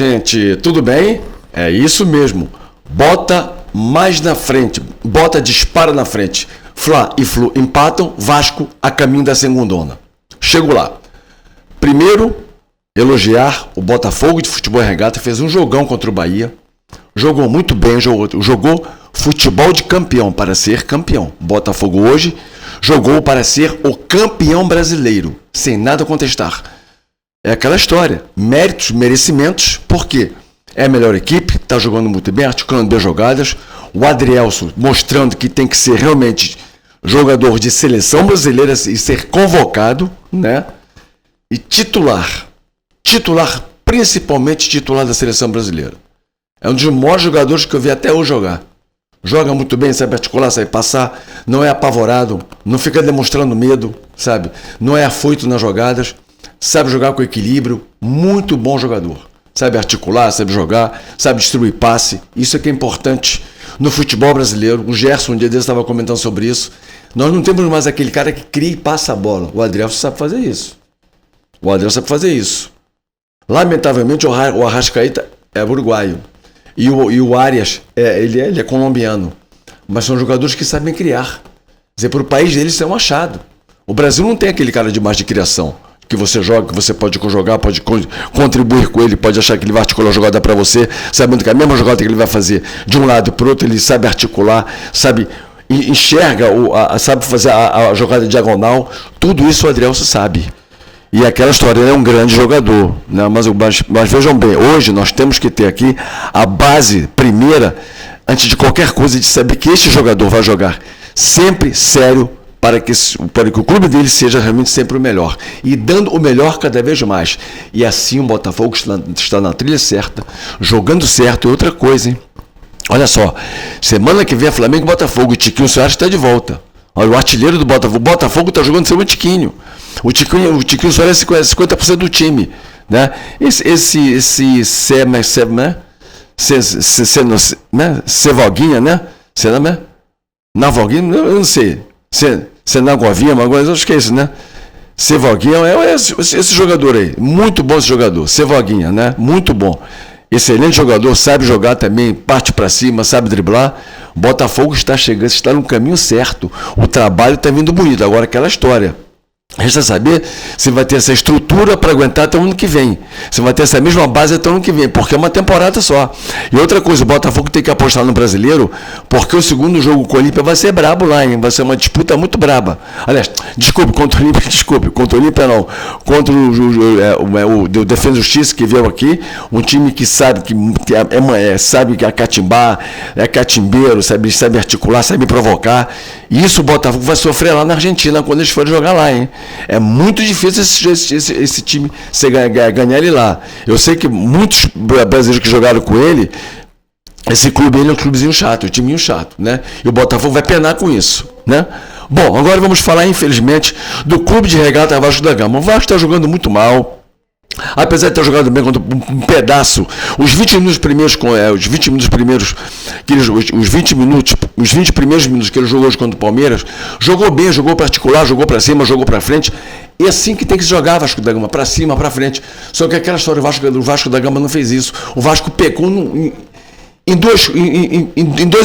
gente, tudo bem? É isso mesmo. Bota mais na frente, Bota dispara na frente. Fla e Flu empatam, Vasco a caminho da segundona. Chego lá. Primeiro, elogiar o Botafogo de Futebol e Regata, fez um jogão contra o Bahia. Jogou muito bem, jogou futebol de campeão para ser campeão. Botafogo hoje jogou para ser o campeão brasileiro, sem nada a contestar. É aquela história, méritos, merecimentos, por quê? É a melhor equipe, está jogando muito bem, articulando bem jogadas. O Adrielson mostrando que tem que ser realmente jogador de seleção brasileira e ser convocado, né? E titular, principalmente titular da seleção brasileira. É um dos maiores jogadores que eu vi até hoje jogar. Joga muito bem, sabe articular, sabe passar, não é apavorado, não fica demonstrando medo, sabe? Não é afoito nas jogadas, sabe jogar com equilíbrio, muito bom jogador. Sabe articular, sabe jogar, sabe distribuir passe. Isso é que é importante no futebol brasileiro. O Gerson, um dia desse, estava comentando sobre isso. Nós não temos mais aquele cara que cria e passa a bola. O Adrielson sabe fazer isso. Lamentavelmente, o Arrascaeta é uruguaio. E o Arias, ele é colombiano. Mas são jogadores que sabem criar. Quer dizer, para o país deles isso é um achado. O Brasil não tem aquele cara de mais de criação. Que você joga, que você pode jogar, pode contribuir com ele, pode achar que ele vai articular a jogada para você, sabendo que a mesma jogada que ele vai fazer de um lado para o outro, ele sabe articular, sabe, enxerga, sabe fazer a jogada diagonal, tudo isso o Adrielson sabe. E aquela história, ele é um grande jogador, né? Mas vejam bem, hoje nós temos que ter aqui a base primeira, antes de qualquer coisa, de saber que este jogador vai jogar sempre sério, para que o clube dele seja realmente sempre o melhor. E dando o melhor cada vez mais. E assim o Botafogo está na trilha certa, jogando certo. E outra coisa, hein? Olha só, semana que vem é Flamengo e Botafogo. O Tiquinho Soares está de volta. Olha, o artilheiro do Botafogo. O Botafogo está jogando sem o Tiquinho. O Tiquinho Soares é 50% do time. Né? Cevoguinha, né? Navoguinha, eu não sei. Senagovinha, mas acho que é isso, né? Cevoguinha é esse jogador aí. Muito bom esse jogador. Cevoguinha, né? Muito bom. Excelente jogador, sabe jogar também, parte para cima, sabe driblar. Botafogo está chegando, está no caminho certo. O trabalho está vindo bonito. Agora aquela história. Resta saber se vai ter essa estrutura para aguentar até o ano que vem. Se vai ter essa mesma base até o ano que vem, porque é uma temporada só. E outra coisa, o Botafogo tem que apostar no brasileiro, porque o segundo jogo com o Olímpia vai ser brabo lá, hein? Vai ser uma disputa muito braba. Aliás, contra o Olímpia não. Contra o Defesa e Justiça que veio aqui, um time que sabe sabe que é catimbar, é catimbeiro, sabe articular, sabe provocar. E isso o Botafogo vai sofrer lá na Argentina quando eles forem jogar lá, hein? É muito difícil esse time ganhar ele lá. Eu sei que muitos brasileiros que jogaram com ele, esse clube ele é um clubezinho chato, um timinho chato, né? E o Botafogo vai penar com isso, né? Bom, agora vamos falar, infelizmente, do Clube de Regata Vasco da Gama. O Vasco está jogando muito mal. Apesar de ter jogado bem contra um pedaço, os 20 primeiros minutos que ele jogou hoje contra o Palmeiras, jogou bem, jogou para articular, jogou para cima, jogou para frente. E assim que tem que se jogar Vasco da Gama, para cima, para frente. Só que aquela história do Vasco da Gama não fez isso. O Vasco pecou em dois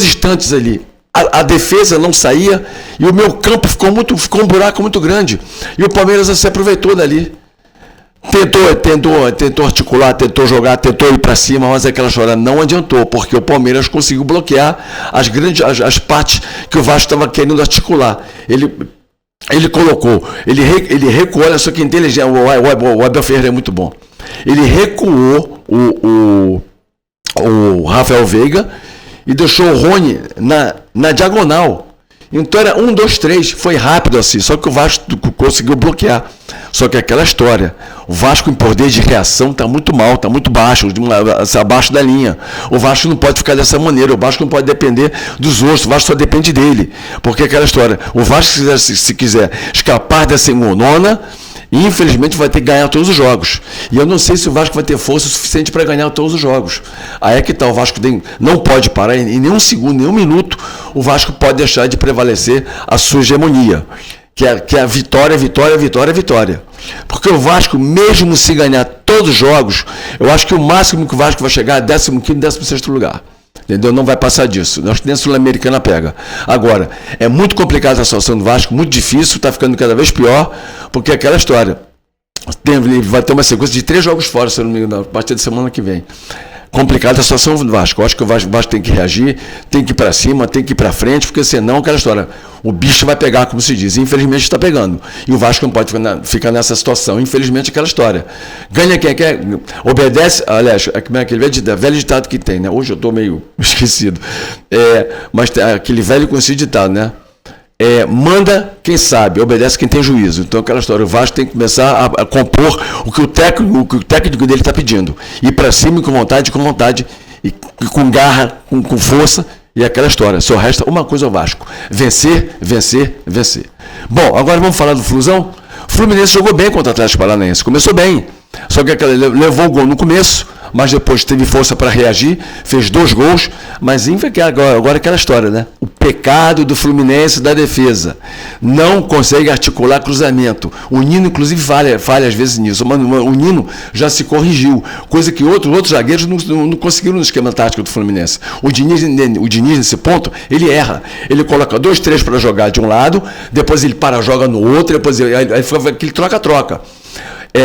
instantes ali. A defesa não saía e o meu campo ficou um buraco muito grande. E o Palmeiras se aproveitou dali. Tentou articular, tentou jogar, tentou ir para cima, mas aquela história não adiantou, porque o Palmeiras conseguiu bloquear as partes que o Vasco estava querendo articular. Ele colocou, ele recuou, olha só que inteligente, o Abel Ferreira é muito bom. Ele recuou o Rafael Veiga e deixou o Rony na diagonal. Então era 1, 2, 3, foi rápido assim, só que o Vasco conseguiu bloquear. Só que aquela história, o Vasco em poder de reação está muito mal, está muito baixo, abaixo da linha. O Vasco não pode ficar dessa maneira, o Vasco não pode depender dos outros, o Vasco só depende dele. Porque aquela história, o Vasco se quiser escapar dessa engonona, infelizmente vai ter que ganhar todos os jogos. E eu não sei se o Vasco vai ter força suficiente para ganhar todos os jogos. Aí é que tá, o Vasco não pode parar em nenhum segundo, nenhum minuto, o Vasco pode deixar de prevalecer a sua hegemonia. que é a vitória. Porque o Vasco, mesmo se ganhar todos os jogos, eu acho que o máximo que o Vasco vai chegar é 15º, 16º lugar. Entendeu? Não vai passar disso. Nós nem a Sul-Americana pega. Agora, é muito complicada a situação do Vasco, muito difícil, está ficando cada vez pior, porque é aquela história. Vai ter uma sequência de 3 jogos fora, se eu não me engano, a partir da semana que vem. Complicada a situação do Vasco. Eu acho que o Vasco tem que reagir, tem que ir para cima, tem que ir para frente, porque senão aquela história, o bicho vai pegar, como se diz. Infelizmente está pegando. E o Vasco não pode ficar nessa situação. Infelizmente aquela história. Ganha quem quer, obedece. Aliás, como é aquele velho ditado que tem, né? Hoje eu estou meio esquecido. Mas aquele velho conhecido ditado, né? Manda quem sabe, obedece quem tem juízo. Então aquela história, o Vasco tem que começar a compor o que o técnico dele está pedindo, ir para cima com vontade, e com garra, com força, e aquela história. Só resta uma coisa ao Vasco: vencer. Bom, agora vamos falar do Flusão. O Fluminense jogou bem contra o Atlético Paranaense, começou bem, só que levou o gol no começo, mas depois teve força para reagir, fez 2 gols, mas agora aquela história, né? O pecado do Fluminense da defesa, não consegue articular cruzamento. O Nino, inclusive, falha às vezes nisso, mas o Nino já se corrigiu, coisa que outros zagueiros não conseguiram no esquema tático do Fluminense. O Diniz, nesse ponto, ele erra. Ele coloca 2, 3 para jogar de um lado, depois ele joga no outro, depois aí fica aquele troca-troca.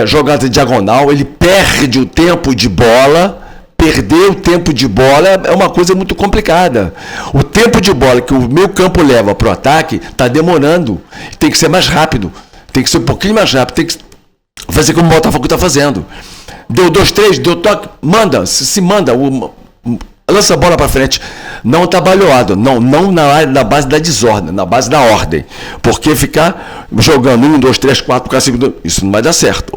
Jogada diagonal, ele perde o tempo de bola. Perder o tempo de bola é uma coisa muito complicada. O tempo de bola que o meio campo leva para o ataque está demorando. Tem que ser mais rápido. Tem que ser um pouquinho mais rápido. Tem que fazer como o Botafogo está fazendo. Deu 2, 3, deu toque, manda. Se manda, lança a bola para frente. Não trabalhado, não na base da desordem, na base da ordem. Porque ficar jogando 1, 2, 3, 4, 5, isso não vai dar certo.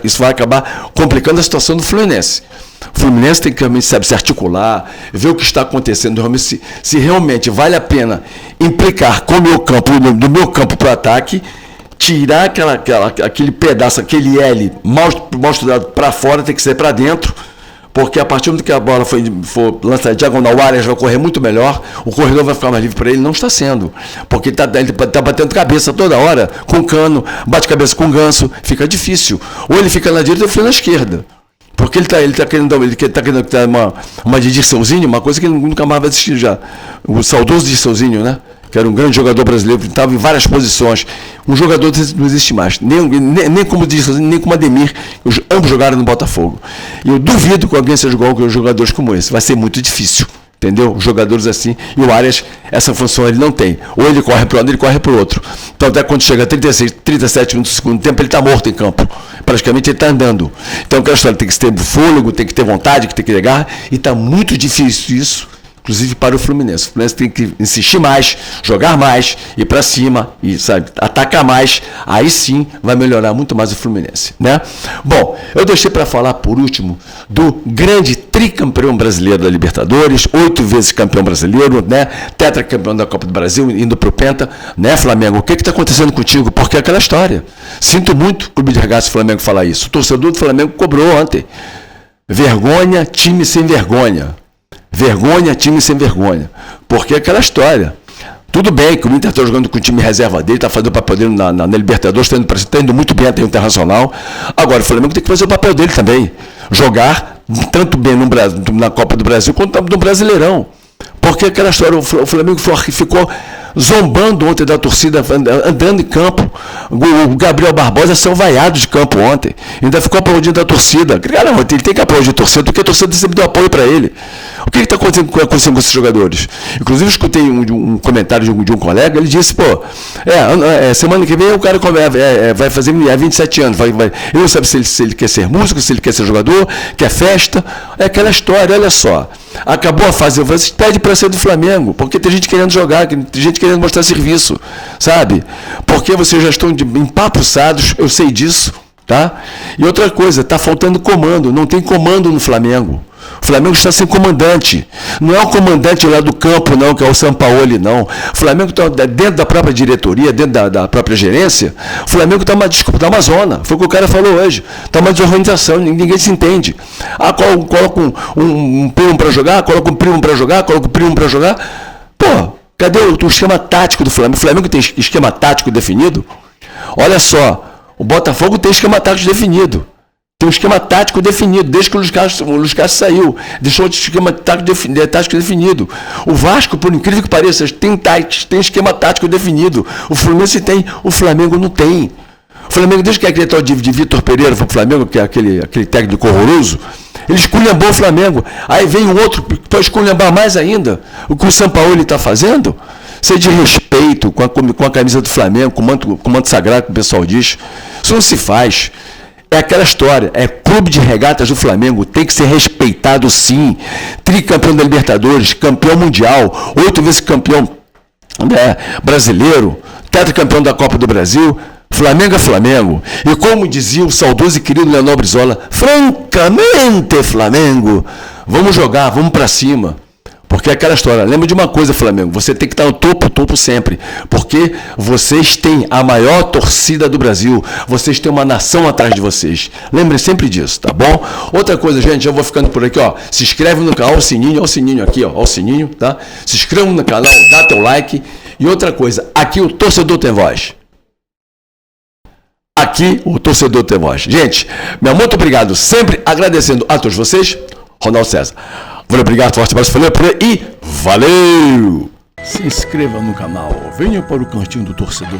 Isso vai acabar complicando a situação do Fluminense. O Fluminense tem que realmente se articular, ver o que está acontecendo, realmente, se realmente vale a pena implicar com o meu campo, do meu campo para o ataque, tirar aquele pedaço, aquele L mal estudado para fora, tem que ser para dentro. Porque a partir do momento que a bola for lançada diagonal, o Arias vai correr muito melhor, o corredor vai ficar mais livre para ele, não está sendo. Porque ele está batendo cabeça toda hora com o Cano, bate cabeça com o Ganso, fica difícil. Ou ele fica na direita ou ele fica na esquerda. Porque ele tá querendo dar uma de Dirceuzinho, uma coisa que ele nunca mais vai assistir já. O saudoso Dirceuzinho, né? Que era um grande jogador brasileiro, que estava em várias posições. Um jogador não existe mais, nem como Dirceuzinho, nem como Ademir, ambos jogaram no Botafogo. E eu duvido que alguém seja igual com jogadores como esse, vai ser muito difícil, entendeu? Jogadores assim, e o Arias, essa função ele não tem. Ou ele corre para um lado, ou ele corre para o outro. Então até quando chega a 36, 37 minutos do segundo tempo, ele está morto em campo. Praticamente ele está andando. Então aquela história tem que ter fôlego, tem que ter vontade, tem que ter garra, e está muito difícil isso, inclusive para o Fluminense. O Fluminense tem que insistir mais, jogar mais, ir para cima, e atacar mais, aí sim vai melhorar muito mais o Fluminense, né? Bom, eu deixei para falar por último do grande tricampeão brasileiro da Libertadores, 8 vezes campeão brasileiro, né? Tetracampeão da Copa do Brasil, indo para o Penta, né, Flamengo? O que está acontecendo contigo? Porque é aquela história. Sinto muito o Clube de Regatas Flamengo falar isso. O torcedor do Flamengo cobrou ontem. Vergonha, time sem vergonha. Vergonha, time sem vergonha. Porque é aquela história. Tudo bem que o Inter está jogando com o time reserva dele, está fazendo o papel dele na Libertadores, está indo muito bem até o Internacional. Agora, o Flamengo tem que fazer o papel dele também. Jogar tanto bem na Copa do Brasil quanto no Brasileirão. Porque aquela história, o Flamengo ficou zombando ontem da torcida, andando em campo. O Gabriel Barbosa saiu vaiado de campo ontem. Ainda ficou aplaudindo a torcida. Caramba, ele tem que aplaudir a torcida, porque a torcida sempre deu apoio para ele. O que está acontecendo com esses jogadores? Inclusive, eu escutei um comentário de um colega, ele disse, semana que vem o cara vai fazer 27 anos. Ele não sabe se ele quer ser músico, se ele quer ser jogador, quer festa. É aquela história, olha só. Acabou a fase, você pede para ser do Flamengo, porque tem gente querendo jogar, tem gente querendo mostrar serviço, sabe? Porque vocês já estão empapuçados, eu sei disso, tá? E outra coisa, está faltando comando, não tem comando no Flamengo. O Flamengo está sem comandante. Não é o comandante lá do campo, não, que é o Sampaoli, não. O Flamengo está dentro da própria diretoria, dentro da própria gerência. O Flamengo está uma zona. Foi o que o cara falou hoje. Está uma desorganização, ninguém se entende. Coloca um primo para jogar, coloca um primo para jogar, coloca um primo para jogar. Pô, Cadê o esquema tático do Flamengo? O Flamengo tem esquema tático definido? Olha só, o Botafogo tem esquema tático definido. Tem um esquema tático definido, desde que o Luiz Castro saiu. Deixou o esquema tático definido. O Vasco, por incrível que pareça, tem esquema tático definido. O Fluminense tem, o Flamengo não tem. O Flamengo, desde que aquele tal de Vitor Pereira foi pro Flamengo, que é aquele técnico horroroso, ele esculhambou o Flamengo. Aí vem um outro para esculhambar mais ainda. O que o Sampaoli está fazendo? Ser de respeito com a camisa do Flamengo, com o manto sagrado, que o pessoal diz. Isso não se faz. É aquela história, é clube de regatas do Flamengo, tem que ser respeitado sim. Tricampeão da Libertadores, campeão mundial, 8 vezes campeão brasileiro, tetracampeão da Copa do Brasil. Flamengo é Flamengo. E como dizia o saudoso e querido Leonel Brizola, francamente, Flamengo, vamos jogar, vamos para cima. Porque é aquela história, lembra de uma coisa, Flamengo, você tem que estar no topo sempre, porque vocês têm a maior torcida do Brasil, vocês têm uma nação atrás de vocês. Lembre sempre disso, tá bom? Outra coisa, gente, eu vou ficando por aqui, ó, se inscreve no canal, olha o sininho aqui, ó, o sininho, tá? Se inscreva no canal, dá teu like. E outra coisa, aqui o torcedor tem voz. Aqui o torcedor tem voz. Gente, meu muito obrigado, sempre agradecendo a todos vocês, Ronaldo César. Valeu, obrigado, forte abraço, valeu e valeu! Se inscreva no canal, venha para o cantinho do torcedor.